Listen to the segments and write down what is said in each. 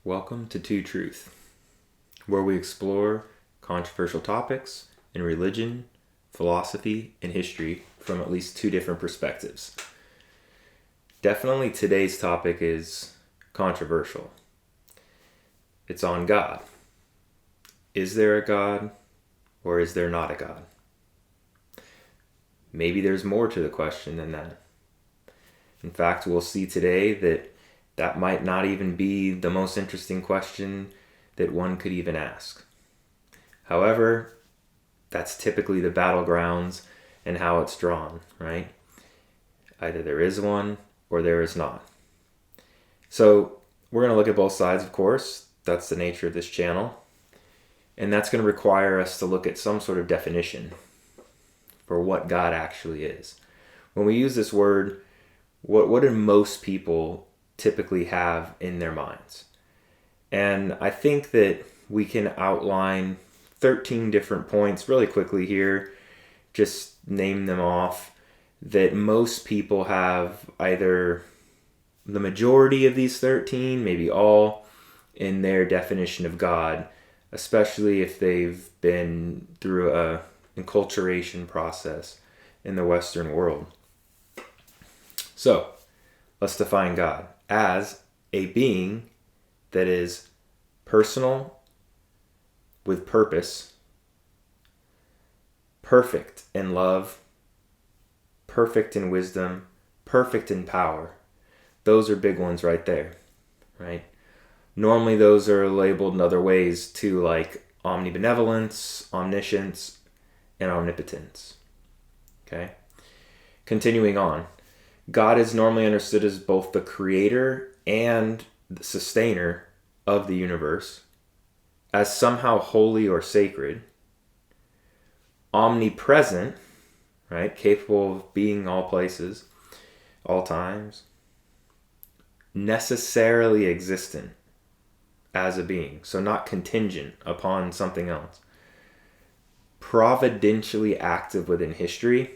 Welcome to Two Truth, where we explore controversial topics in religion, philosophy, and history from at least two different perspectives. Definitely today's topic is controversial. It's on God. Is there a God, or is there not a God? Maybe there's more to the question than that. In fact, we'll see today that might not even be the most interesting question that one could even ask. However, that's typically the battlegrounds and how it's drawn, right? Either there is one or there is not. So we're going to look at both sides, of course. That's the nature of this channel. And that's going to require us to look at some sort of definition for what God actually is. When we use this word, what do most people typically have in their minds? And I think that we can outline 13 different points really quickly here, just name them off, that most people have either the majority of these 13, maybe all, in their definition of God, especially if they've been through a enculturation process in the Western world. So, let's define God as a being that is personal, with purpose, perfect in love, perfect in wisdom, perfect in power. Those are big ones right there, right? Normally those are labeled in other ways too, like omnibenevolence, omniscience, and omnipotence. Okay? Continuing on. God is normally understood as both the creator and the sustainer of the universe, as somehow holy or sacred, omnipresent, right, capable of being all places, all times, necessarily existent as a being, so not contingent upon something else, providentially active within history,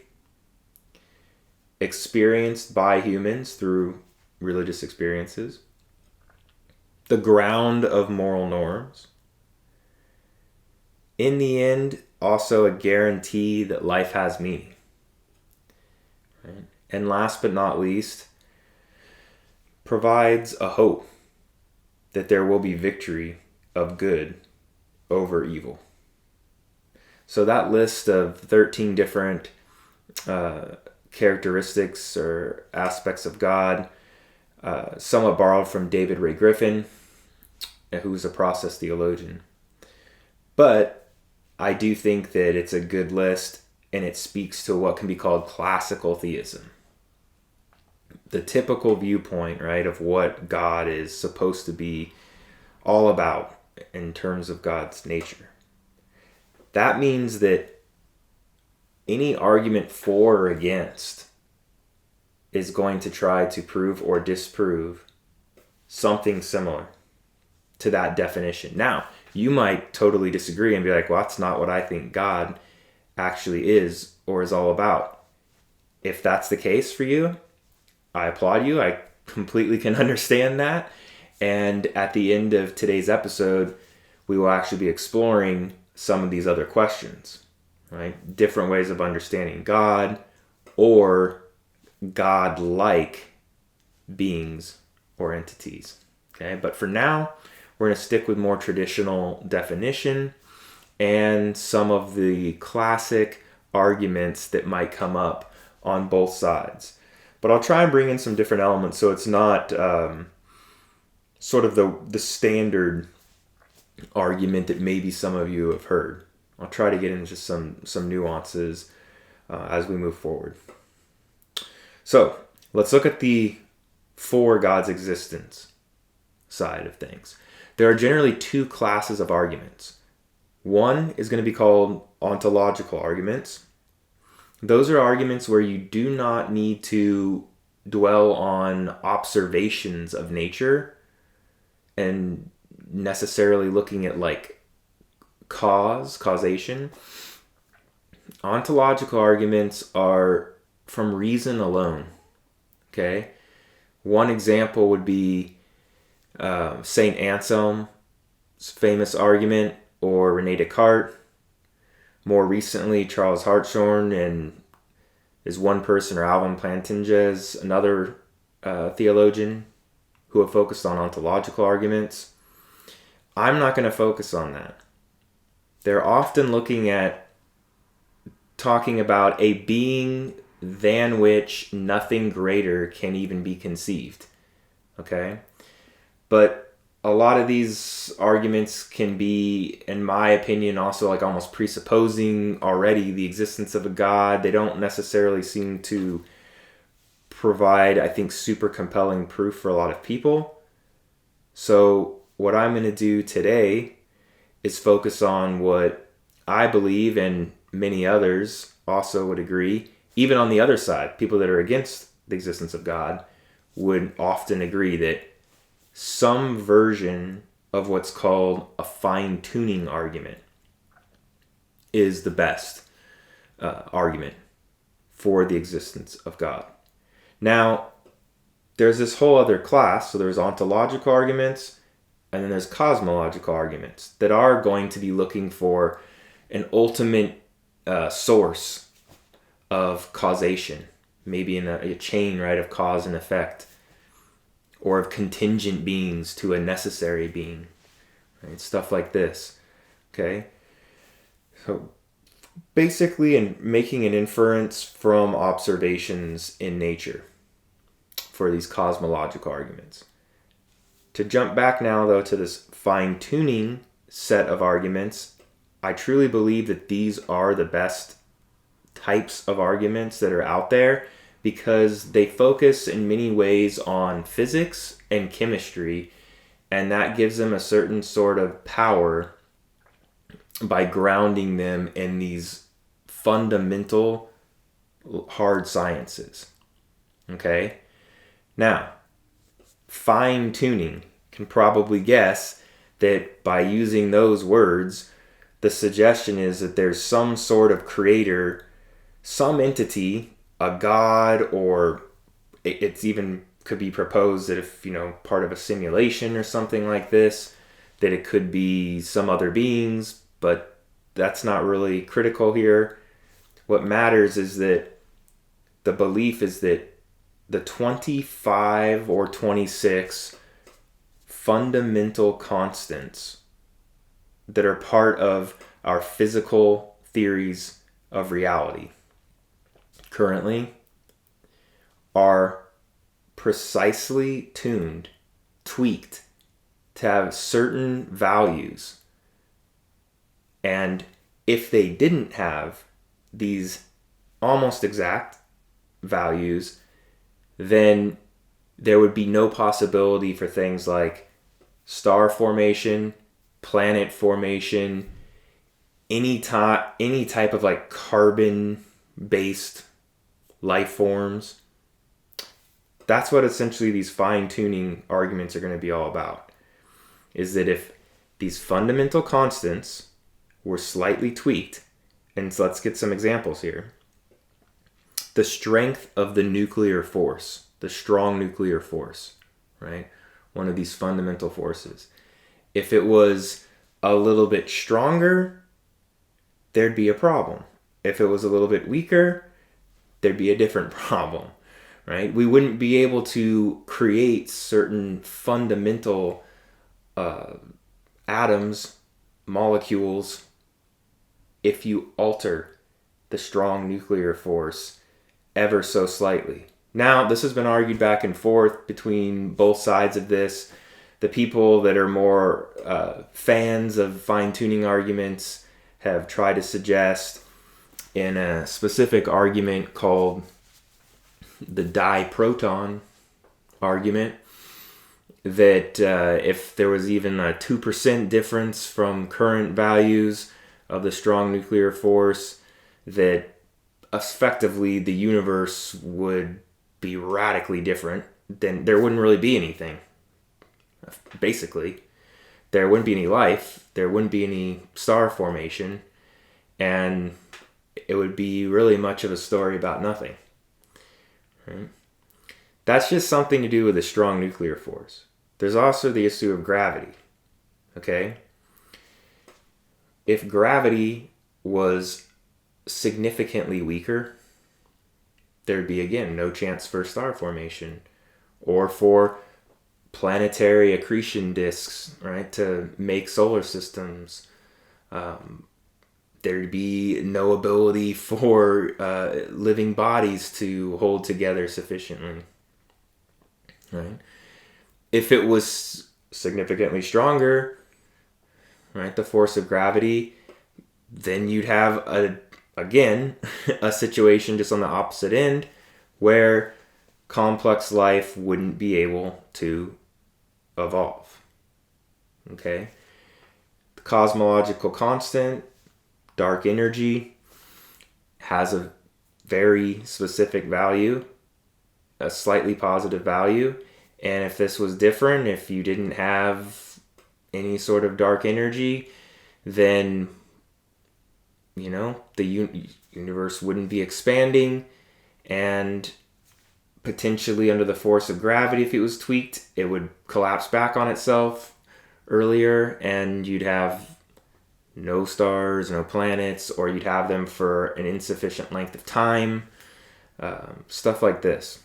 experienced by humans through religious experiences, the ground of moral norms, in the end, also a guarantee that life has meaning. Right? And last but not least, provides a hope that there will be victory of good over evil. So that list of 13 different characteristics or aspects of God, somewhat borrowed from David Ray Griffin, who's a process theologian. But I do think that it's a good list, and it speaks to what can be called classical theism. The typical viewpoint, right, of what God is supposed to be all about in terms of God's nature. That means that any argument for or against is going to try to prove or disprove something similar to that definition. Now, you might totally disagree and be like, well, that's not what I think God actually is or is all about. If that's the case for you, I applaud you. I completely can understand that. And at the end of today's episode, we will actually be exploring some of these other questions, right? Different ways of understanding God or God-like beings or entities, okay? But for now, we're going to stick with more traditional definition and some of the classic arguments that might come up on both sides. But I'll try and bring in some different elements so it's not sort of the standard argument that maybe some of you have heard. I'll try to get into some nuances as we move forward. So let's look at the for God's existence side of things. there are generally two classes of arguments. One is going to be called ontological arguments. Those are arguments where you do not need to dwell on observations of nature and necessarily looking at like causation. Ontological arguments are from reason alone. Okay? One example would be St. Anselm's famous argument, or René Descartes. More recently, Charles Hartshorne and is one person, or Alvin Plantinga, another theologian who have focused on ontological arguments. I'm not going to focus on that. They're often talking about a being than which nothing greater can even be conceived. Okay? But a lot of these arguments can be, in my opinion, also like almost presupposing already the existence of a God. They don't necessarily seem to provide, I think, super compelling proof for a lot of people. So what I'm going to do today is focus on what I believe, and many others also would agree, even on the other side, people that are against the existence of God would often agree that some version of what's called a fine-tuning argument is the best argument for the existence of God. Now, there's this whole other class. So there's ontological arguments, and then there's cosmological arguments that are going to be looking for an ultimate source of causation, maybe in a chain, right, of cause and effect, or of contingent beings to a necessary being, right? Stuff like this, okay? So basically, in making an inference from observations in nature for these cosmological arguments. To jump back now, though, to this fine-tuning set of arguments, I truly believe that these are the best types of arguments that are out there, because they focus in many ways on physics and chemistry, and that gives them a certain sort of power by grounding them in these fundamental hard sciences. Okay? Now, fine-tuning can probably guess that by using those words, the suggestion is that there's some sort of creator, some entity, a god, or it's even could be proposed that if, part of a simulation or something like this, that it could be some other beings, but that's not really critical here. What matters is that the belief is that the 25 or 26 fundamental constants that are part of our physical theories of reality currently are precisely tweaked to have certain values. And if they didn't have these almost exact values, then there would be no possibility for things like star formation, planet formation, any type of like carbon-based life forms. That's what essentially these fine-tuning arguments are going to be all about. Is that if these fundamental constants were slightly tweaked, and so let's get some examples here. The strength of the nuclear force, the strong nuclear force, right? One of these fundamental forces. If it was a little bit stronger, there'd be a problem. If it was a little bit weaker, there'd be a different problem, right? We wouldn't be able to create certain fundamental atoms, molecules, if you alter the strong nuclear force ever so slightly. Now, this has been argued back and forth between both sides of this. The people that are more fans of fine-tuning arguments have tried to suggest in a specific argument called the diproton argument, that if there was even a 2% difference from current values of the strong nuclear force, that effectively the universe would be radically different. Then there wouldn't really be anything. Basically, there wouldn't be any life, there wouldn't be any star formation, and it would be really much of a story about nothing. Right? That's just something to do with a strong nuclear force. There's also the issue of gravity. Okay? If gravity was significantly weaker, there'd be, again, no chance for star formation or for planetary accretion disks, right, to make solar systems. There'd be no ability for living bodies to hold together sufficiently. Right? If it was significantly stronger, right, the force of gravity, then you'd have a situation just on the opposite end where complex life wouldn't be able to evolve. Okay? The cosmological constant, dark energy, has a very specific value, a slightly positive value. And if this was different, if you didn't have any sort of dark energy, then, the universe wouldn't be expanding, and potentially under the force of gravity, if it was tweaked, it would collapse back on itself earlier, and you'd have no stars, no planets, or you'd have them for an insufficient length of time. Stuff like this.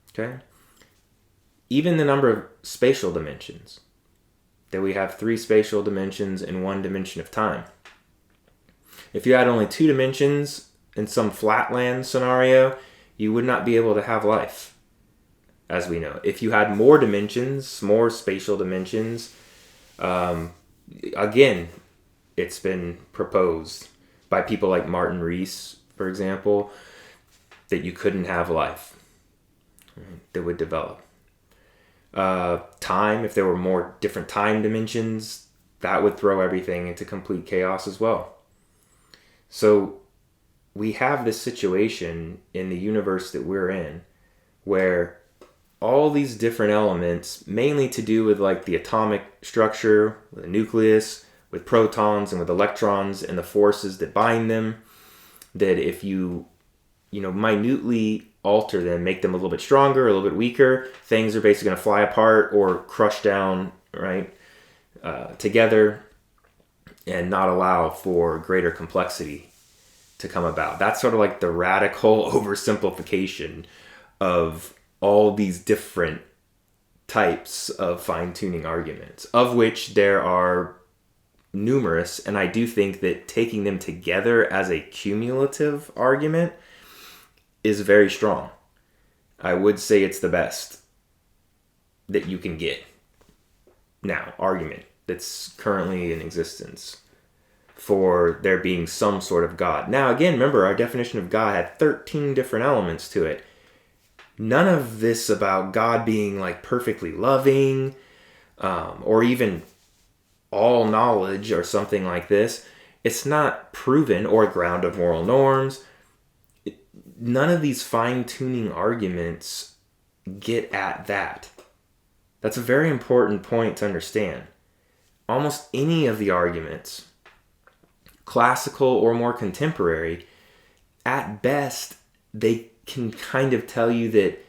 Okay? Even the number of spatial dimensions. That we have 3 spatial dimensions and 1 dimension of time. If you had only 2 dimensions in some flatland scenario, you would not be able to have life, as we know. If you had more dimensions, more spatial dimensions, again, it's been proposed by people like Martin Rees, for example, that you couldn't have life that would develop. Time, if there were more different time dimensions, that would throw everything into complete chaos as well. So we have this situation in the universe that we're in where all these different elements, mainly to do with like the atomic structure, with the nucleus, with protons and with electrons and the forces that bind them, that if you minutely alter them, make them a little bit stronger, a little bit weaker, things are basically going to fly apart or crush down, right, together, and not allow for greater complexity to come about. That's sort of like the radical oversimplification of all these different types of fine-tuning arguments, of which there are numerous, and I do think that taking them together as a cumulative argument is very strong. I would say it's the best that you can get now, argument that's currently in existence for there being some sort of God. Now, again, remember, our definition of God had 13 different elements to it. None of this about God being like perfectly loving, or even all knowledge or something like this. It's not proven, or a ground of moral norms. None of these fine-tuning arguments get at that. That's a very important point to understand. Almost any of the arguments, classical or more contemporary, at best, they can kind of tell you that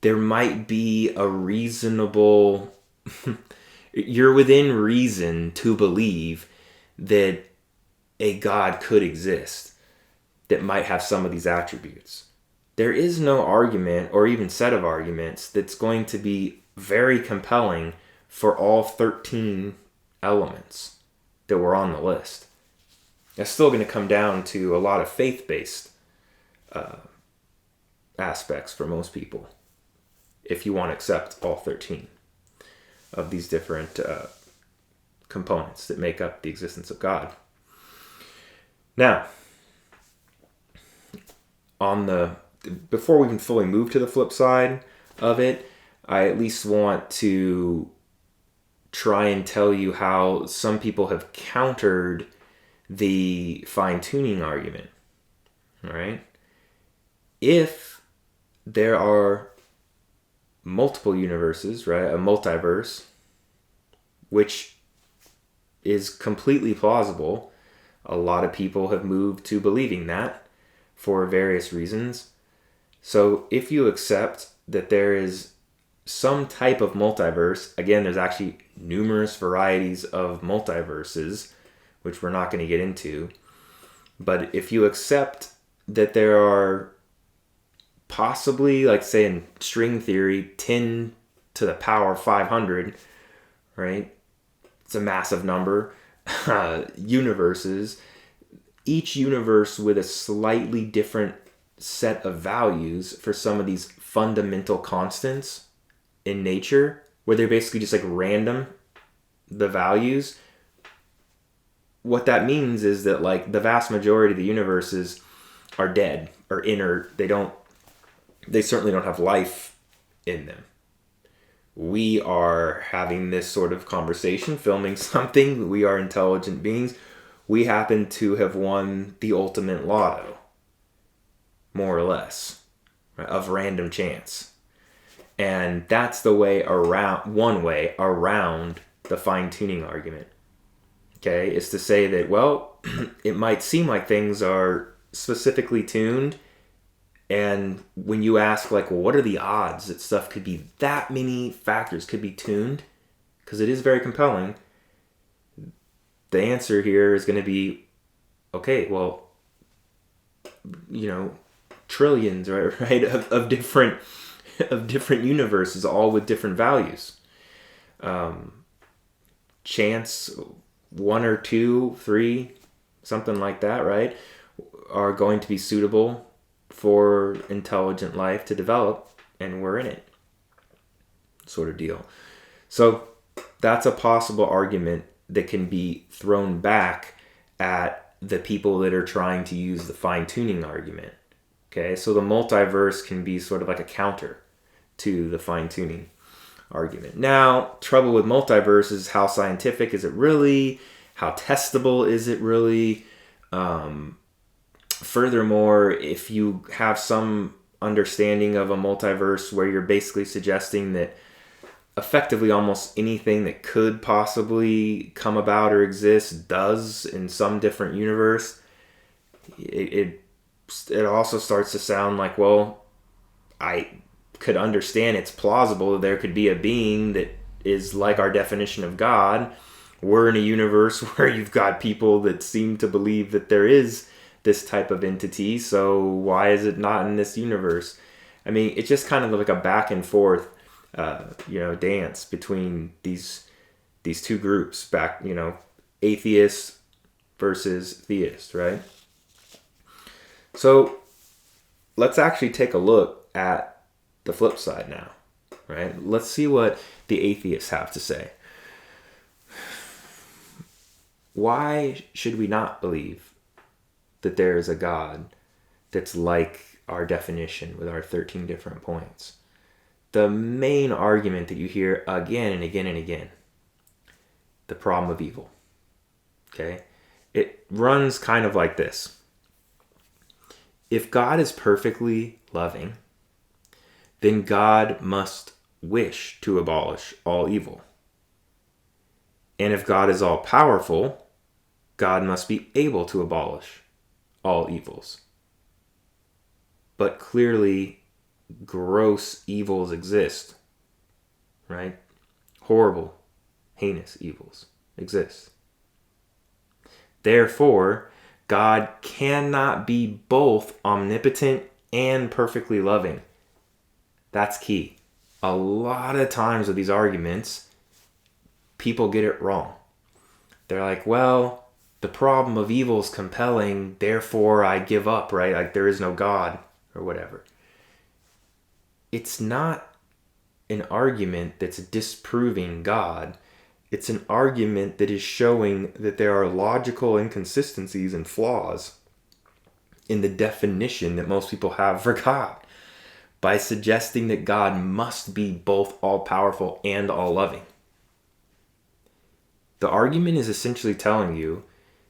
there might be a reasonable... you're within reason to believe that a God could exist that might have some of these attributes. There is no argument or even set of arguments that's going to be very compelling for all 13 elements that were on the list. It's still going to come down to a lot of faith-based aspects for most people, if you want to accept all 13 of these different components that make up the existence of God. Now, before we can fully move to the flip side of it, I at least want to try and tell you how some people have countered the fine-tuning argument. All right? If there are multiple universes, right, a multiverse, which is completely plausible, a lot of people have moved to believing that for various reasons. So if you accept that there is some type of multiverse, again, there's actually numerous varieties of multiverses, which we're not going to get into. But if you accept that there are possibly, like say in string theory, 10 to the power 500, right? It's a massive number. Universes, each universe with a slightly different set of values for some of these fundamental constants in nature, where they're basically just like random, the values. What that means is that like the vast majority of the universes are dead or inert. They certainly don't have life in them. We are having this sort of conversation, filming something. We are intelligent beings. We happen to have won the ultimate lotto, more or less, right, of random chance. And that's the way around, one way around the fine-tuning argument. Okay, is to say that, well, it might seem like things are specifically tuned, and when you ask, like, well, what are the odds that stuff could be, that many factors could be tuned, because it is very compelling, the answer here is going to be, okay, well, trillions, right, of different universes, all with different values. Chance, 1 or 2, 3, something like that, right, are going to be suitable for intelligent life to develop, and we're in it, sort of deal. So that's a possible argument that can be thrown back at the people that are trying to use the fine-tuning argument. Okay, so the multiverse can be sort of like a counter to the fine-tuning argument. Now, trouble with multiverse is, how scientific is it really? How testable is it really? Furthermore, if you have some understanding of a multiverse where you're basically suggesting that effectively almost anything that could possibly come about or exist does in some different universe, it also starts to sound like, well, I could understand it's plausible that there could be a being that is like our definition of God. We're in a universe where you've got people that seem to believe that there is this type of entity, so why is it not in this universe? I mean, it's just kind of like a back and forth, dance between these two groups, atheist versus theist, right? So let's actually take a look at the flip side now, right? Let's see what the atheists have to say. Why should we not believe that there is a God that's like our definition with our 13 different points? The main argument that you hear again and again and again, the problem of evil. Okay? It runs kind of like this. If God is perfectly loving, then God must wish to abolish all evil. And if God is all powerful, God must be able to abolish all evils. But clearly, gross evils exist, right? Horrible, heinous evils exist. Therefore, God cannot be both omnipotent and perfectly loving. That's key. A lot of times with these arguments, people get it wrong. They're like, well, the problem of evil is compelling, therefore I give up, right? Like there is no God or whatever. It's not an argument that's disproving God. It's an argument that is showing that there are logical inconsistencies and flaws in the definition that most people have for God. by suggesting that God must be both all-powerful and all-loving. The argument is essentially telling you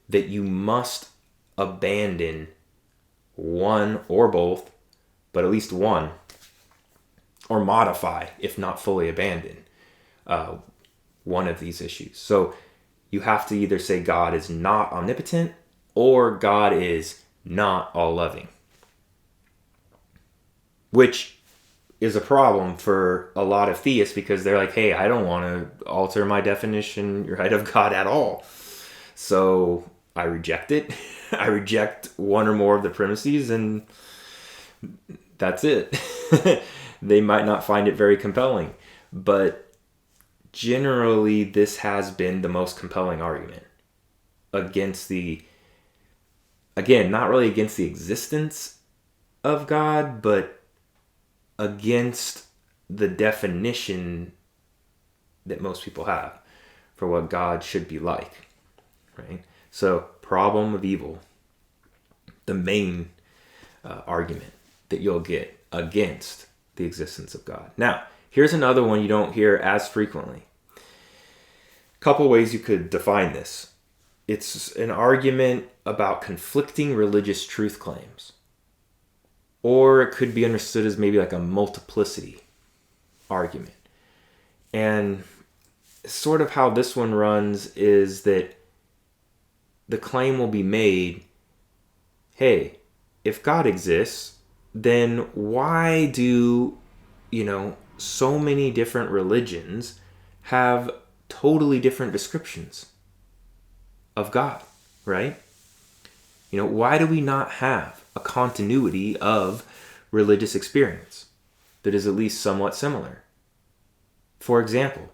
that you must abandon one or both, but at least one, or modify, if not fully abandon, one of these issues. So you have to either say God is not omnipotent or God is not all-loving, which is a problem for a lot of theists because they're like, hey, I don't want to alter my definition, right, of God at all. So I reject it. I reject one or more of the premises, and that's it. They might not find it very compelling, but generally this has been the most compelling argument against not really against the existence of God, but against the definition that most people have for what God should be like, right? So, problem of evil, the main argument that you'll get against the existence of God. Now, here's another one you don't hear as frequently. A couple ways you could define this. It's an argument about conflicting religious truth claims. Or it could be understood as maybe like a multiplicity argument. And sort of how this one runs is that the claim will be made, hey, if God exists, then why do, so many different religions have totally different descriptions of God, right? Why do we not have a continuity of religious experience that is at least somewhat similar? For example,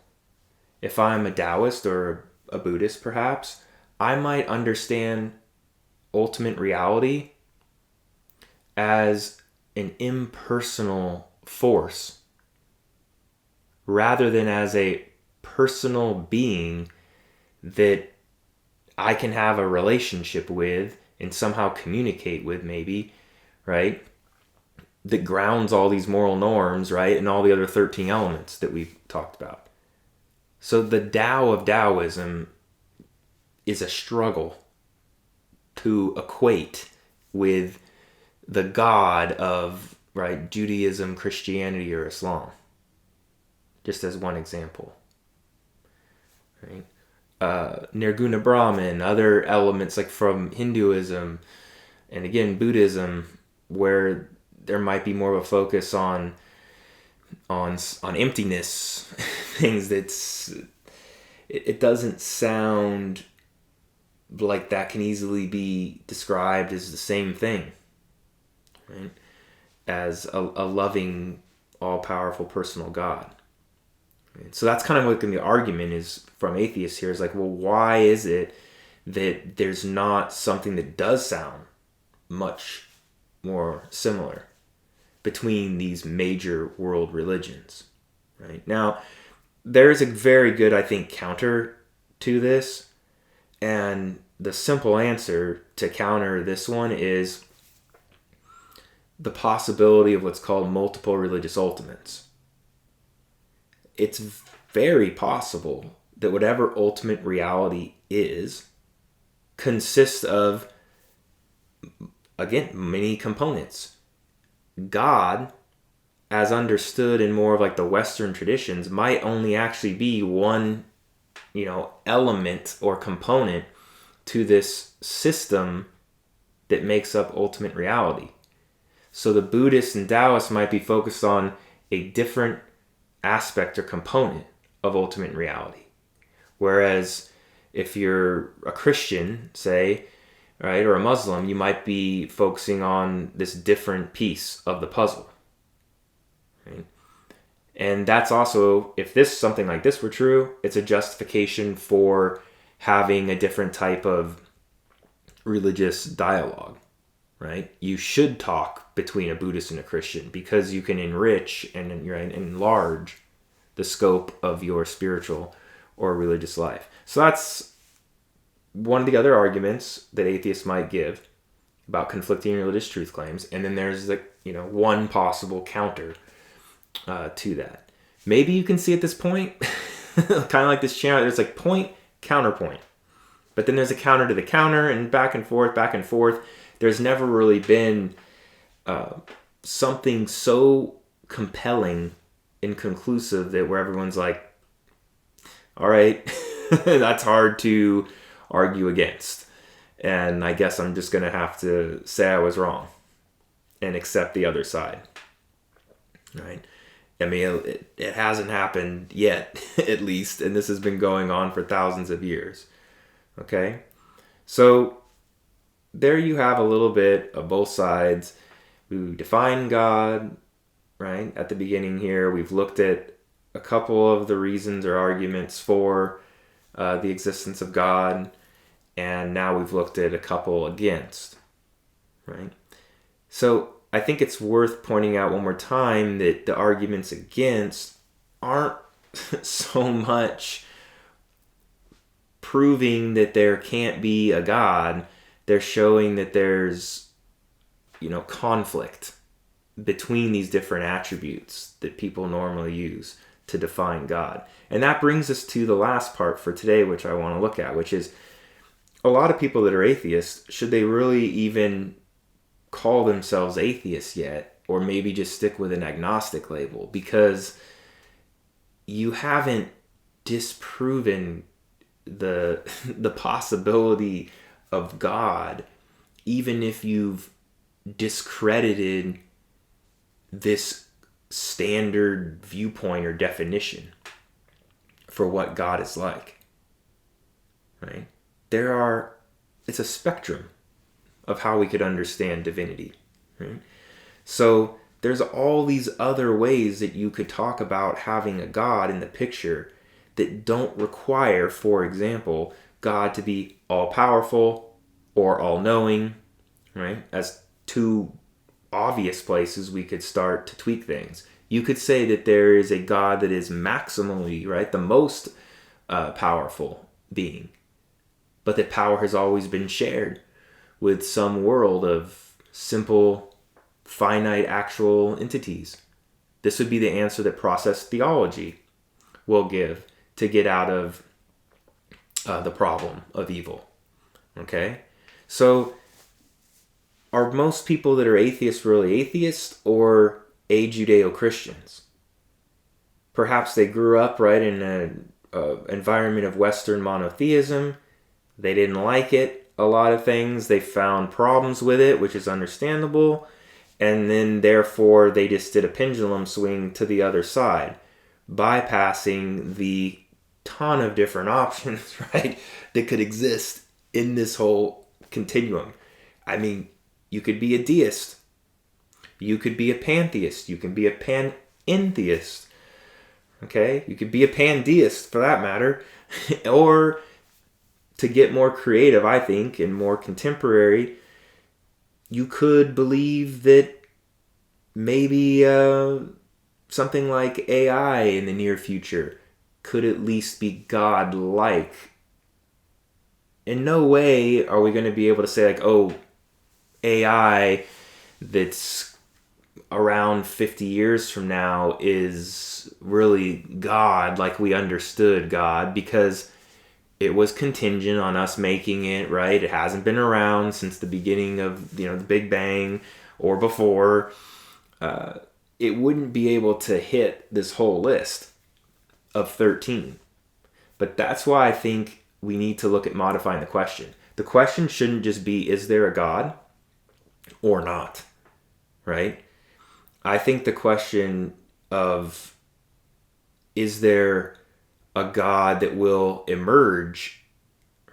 if I'm a Taoist or a Buddhist perhaps, I might understand ultimate reality as an impersonal force rather than as a personal being that I can have a relationship with and somehow communicate with, maybe, right? That grounds all these moral norms, right? And all the other 13 elements that we've talked about. So the Tao of Taoism is a struggle to equate with the God of, right, Judaism, Christianity, or Islam. Just as one example, right? Nirguna Brahman, other elements like from Hinduism and again Buddhism, where there might be more of a focus on emptiness, things it doesn't sound like that can easily be described as the same thing, right? As a loving, all-powerful personal God. So that's kind of what the argument is from atheists here, is like, well, why is it that there's not something that does sound much more similar between these major world religions, right? Now, there's a very good, I think, counter to this, and the simple answer to counter this one is the possibility of what's called multiple religious ultimates. It's very possible that whatever ultimate reality is consists of, again, many components. God, as understood in more of like the Western traditions, might only actually be one, element or component to this system that makes up ultimate reality. So the Buddhists and Taoists might be focused on a different aspect or component of ultimate reality. Whereas if you're a Christian, say, right, or a Muslim, you might be focusing on this different piece of the puzzle. Right? And that's also, if something like this were true, it's a justification for having a different type of religious dialogue, right? You should talk between a Buddhist and a Christian because you can enrich and enlarge the scope of your spiritual or religious life. So that's one of the other arguments that atheists might give. about conflicting religious truth claims, and then there's the one possible counter to that. Maybe you can see at this point, kind of like this channel, there's like point, counterpoint. But then there's a counter to the counter, and back and forth, back and forth. There's never really been something so compelling and conclusive that where everyone's like, all right, that's hard to argue against. And I guess I'm just going to have to say I was wrong and accept the other side. Right? I mean, it hasn't happened yet, at least, and this has been going on for thousands of years. Okay? So there you have a little bit of both sides. We define God, right? At the beginning here, we've looked at a couple of the reasons or arguments for the existence of God, and now we've looked at a couple against, right? So I think it's worth pointing out one more time that the arguments against aren't so much proving that there can't be a God. They're showing that there's, conflict between these different attributes that people normally use to define God. And that brings us to the last part for today, which I want to look at, which is a lot of people that are atheists, should they really even call themselves atheists yet? Or maybe just stick with an agnostic label? Because you haven't disproven the possibility of God, even if you've discredited this standard viewpoint or definition for what God is like, right? It's a spectrum of how we could understand divinity, right? So there's all these other ways that you could talk about having a God in the picture that don't require, for example, God to be all-powerful or all-knowing, right? As two obvious places we could start to tweak things. You could say that there is a God that is maximally, right, the most powerful being, but that power has always been shared with some world of simple, finite, actual entities. This would be the answer that process theology will give to get out of the problem of evil. Okay? So, are most people that are atheists really atheists or Judeo-Christians? Perhaps they grew up right in an environment of Western monotheism. They didn't like it, a lot of things. They found problems with it, which is understandable. And then, therefore, they just did a pendulum swing to the other side, bypassing the ton of different options, right, that could exist in this whole continuum. I mean, you could be a deist. You could be a pantheist. You can be a panentheist. Okay? You could be a pandeist, for that matter. Or, to get more creative, I think, and more contemporary, you could believe that maybe something like AI in the near future could at least be God-like. In no way are we going to be able to say, like, oh, AI that's around 50 years from now is really God, like we understood God, because it was contingent on us making it, right? It hasn't been around since the beginning of, the Big Bang or before. It wouldn't be able to hit this whole list of 13. But that's why I think we need to look at modifying the question. The question shouldn't just be, is there a God or not, right? I think the question of, is there a God that will emerge,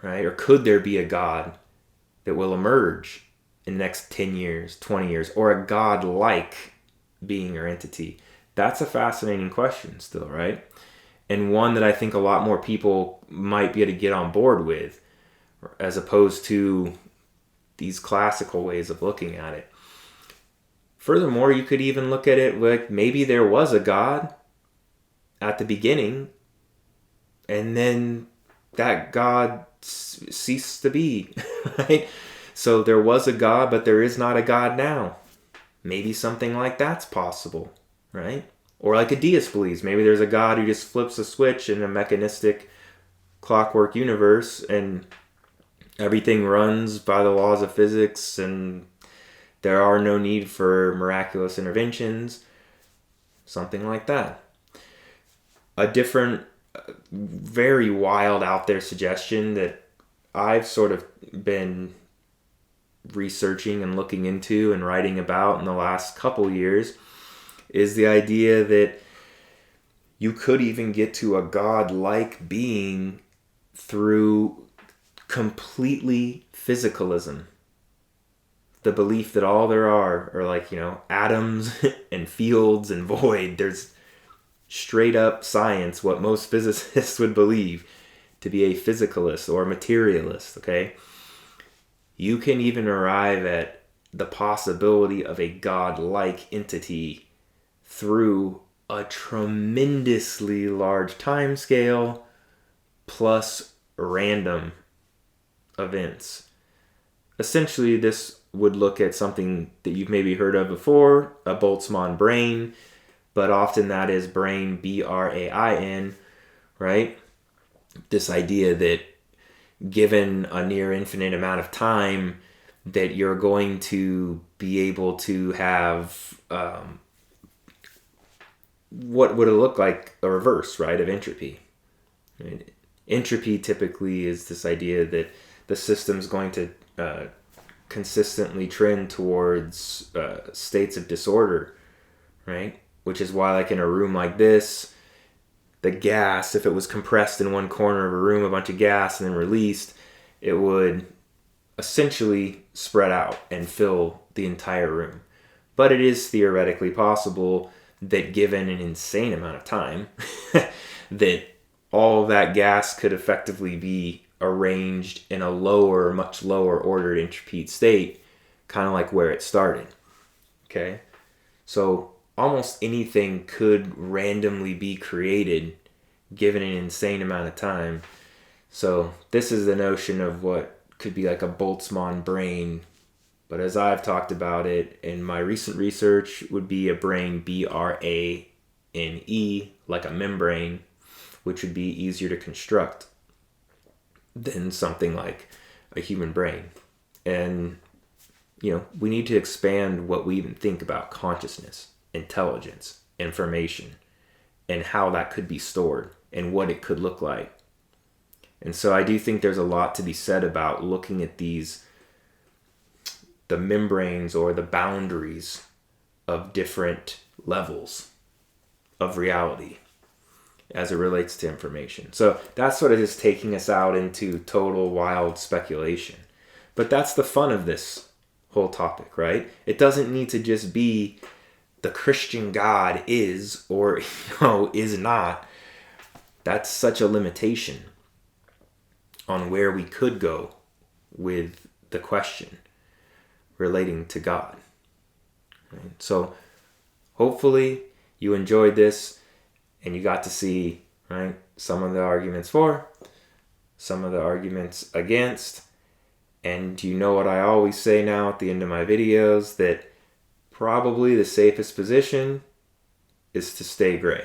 right? Or could there be a God that will emerge in the next 10 years, 20 years, or a God-like being or entity? That's a fascinating question still, right? And one that I think a lot more people might be able to get on board with, as opposed to these classical ways of looking at it. Furthermore, you could even look at it like maybe there was a God at the beginning, and then that God ceased to be, right? So there was a God, but there is not a God now. Maybe something like that's possible, right? Or like a deist believes. Maybe there's a God who just flips a switch in a mechanistic clockwork universe and everything runs by the laws of physics and there are no need for miraculous interventions. Something like that. A different, very wild out there suggestion that I've sort of been researching and looking into and writing about in the last couple years is the idea that you could even get to a God-like being through completely physicalism. The belief that all there are like, atoms and fields and void. There's straight up science, what most physicists would believe to be a physicalist or materialist, okay? You can even arrive at the possibility of a God-like entity through a tremendously large time scale plus random events. Essentially, this would look at something that you've maybe heard of before, a Boltzmann Brane, but often that is brain, B-R-A-I-N, right? This idea that given a near infinite amount of time, that you're going to be able to have what would it look like a reverse, right, of entropy. Right? Entropy typically is this idea that the system's going to consistently trend towards states of disorder, right? Which is why, like in a room like this, the gas, if it was compressed in one corner of a room, a bunch of gas, and then released, it would essentially spread out and fill the entire room. But it is theoretically possible that given an insane amount of time, that all of that gas could effectively be arranged in a lower, much lower ordered entropy state, kind of like where it started. Okay? So almost anything could randomly be created given an insane amount of time. So this is the notion of what could be like a Boltzmann brane, but as I've talked about it in my recent research, would be a brain, B-R-A-N-E, like a membrane, which would be easier to construct than something like a human brain. And, we need to expand what we even think about consciousness, intelligence, information, and how that could be stored and what it could look like. And so I do think there's a lot to be said about looking at the membranes or the boundaries of different levels of reality as it relates to information. So that's sort of just taking us out into total wild speculation. But that's the fun of this whole topic, right? It doesn't need to just be the Christian God is or is not. That's such a limitation on where we could go with the question relating to God. Right? So hopefully you enjoyed this and you got to see, right, some of the arguments for, some of the arguments against, and you know what I always say now at the end of my videos, that probably the safest position is to stay gray.